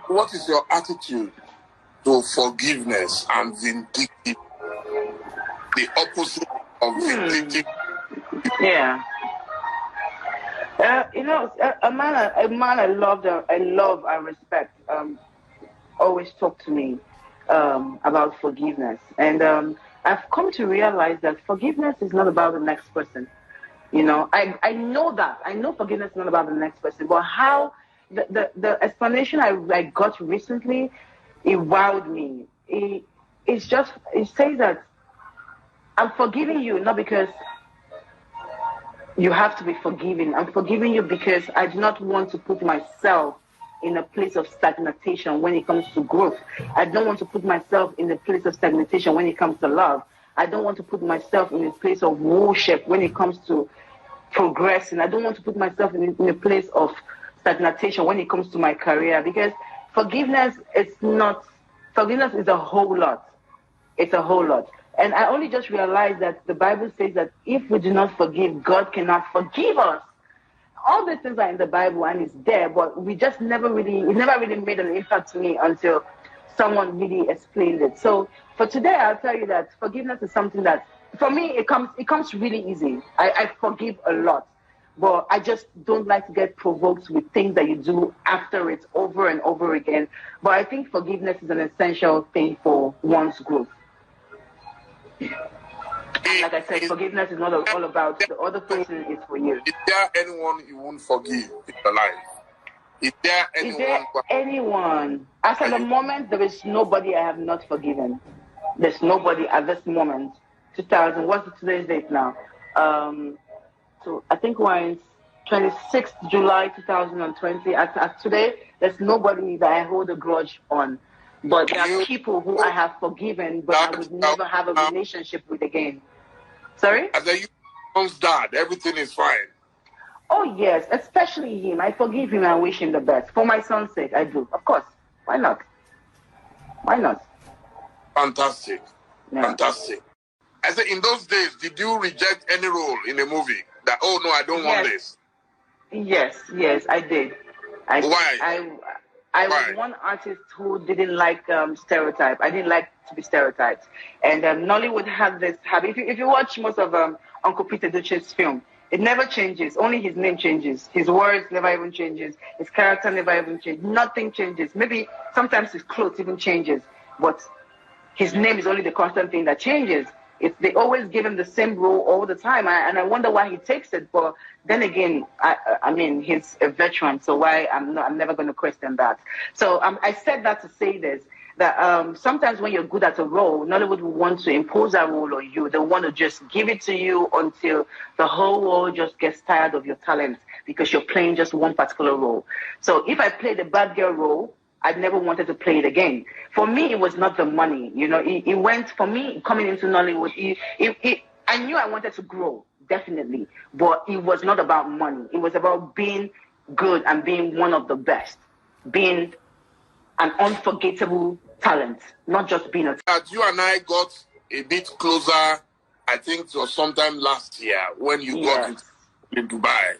what is your attitude to forgiveness and vindictive? The opposite of vindictive. Yeah. A man I love and respect always talk to me about forgiveness, and I've come to realize that forgiveness is not about the next person. I know that. I know forgiveness is not about the next person, but how the explanation I got recently, it wowed me. It says that I'm forgiving you not because you have to be forgiven. I'm forgiving you because I do not want to put myself in a place of stagnation when it comes to growth. I don't want to put myself in a place of stagnation when it comes to love. I don't want to put myself in a place of worship when it comes to progressing. I don't want to put myself in a place of stagnation when it comes to my career, because forgiveness is a whole lot. It's a whole lot. And I only just realized that the Bible says that if we do not forgive, God cannot forgive us. All these things are in the Bible and it's there, but it never really made an impact to me until someone really explained it. So for today, I'll tell you that forgiveness is something that, for me, it comes really easy. I forgive a lot, but I just don't like to get provoked with things that you do after it over and over again. But I think forgiveness is an essential thing for one's growth. And like I said, forgiveness is not all about the other person, it's for you. Is there anyone you won't forgive in your life? Is there anyone? As at the moment, there is nobody I have not forgiven. There's nobody at this moment. What's today's date now? So I think we're in 26th July 2020. At today, there's nobody that I hold a grudge on. But there are people who I have forgiven, but I would never have a relationship with again. Sorry? As a young's dad, everything is fine. Oh, yes, especially him. I forgive him and wish him the best. For my son's sake, I do. Of course. Why not? Why not? Fantastic. Yeah. Fantastic. I said, in those days, did you reject any role in a movie? That, oh, no, I don't want this. Yes, I did. Why? I was one artist who didn't like stereotype. I didn't like to be stereotyped. And Nollywood had this habit. If you watch most of Uncle Peter Duche's film, it never changes. Only his name changes. His words never even changes. His character never even changes. Nothing changes. Maybe sometimes his clothes even changes. But his name is only the constant thing that changes. They always give him the same role all the time, and I wonder why he takes it. But then again, I mean, he's a veteran, so why I'm never going to question that. So I said that to say this, that sometimes when you're good at a role, Nollywood will want to impose that role on you. They want to just give it to you until the whole world just gets tired of your talent because you're playing just one particular role. So if I play the bad girl role, I never wanted to play it again. For me, it was not the money. It went, for me, coming into Nollywood, I knew I wanted to grow, definitely. But it was not about money. It was about being good and being one of the best. Being an unforgettable talent, not just being a talent. You and I got a bit closer, I think it was sometime last year when you got in Dubai.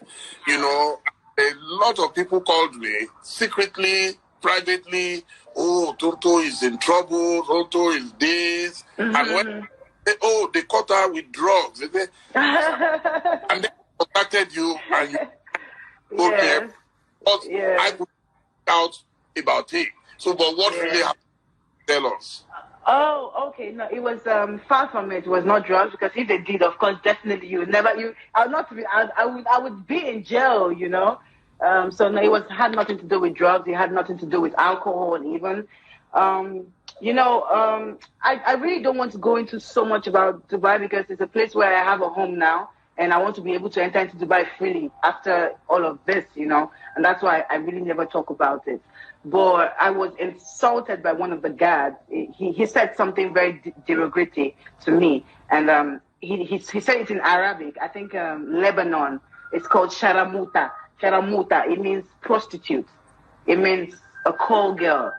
A lot of people called me secretly, privately, oh, Tonto is in trouble, Tonto is this. Mm-hmm. And when they caught her with drugs. And they contacted you and you told them, I could out about it. So, but what really happened? Tell us. Oh, okay. No, it was far from it. It was not drugs, because if they did, of course, definitely I would be in jail, So no, it had nothing to do with drugs. It had nothing to do with alcohol even. I really don't want to go into so much about Dubai, because it's a place where I have a home now, and I want to be able to enter into Dubai freely after all of this, and that's why I really never talk about it. But I was insulted by one of the guards. He said something very derogatory to me, and he said it in Arabic. I think Lebanon, it's called Sharamuta. Sharamuta, it means prostitute. It means a call girl,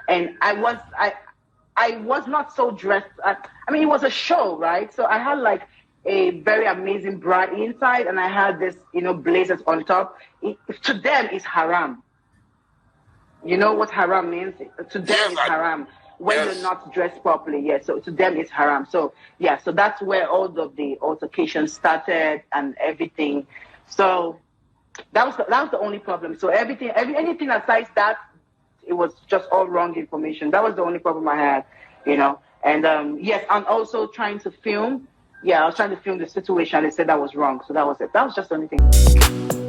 And I was not so dressed. I mean, it was a show, right? So I had like a very amazing bra inside, and I had this, blazers on top. To them, it's haram. You know what haram means? To them, Yes, it's haram. When yes. you're not dressed properly, yeah. So to them, it's haram. So yeah, so that's where all of the altercations started and everything. So that was the only problem. So anything aside that, it was just all wrong information. That was the only problem I had, you know. And yes, I'm also trying to film. Yeah, I was trying to film the situation. They said that was wrong. So that was it. That was just the only thing.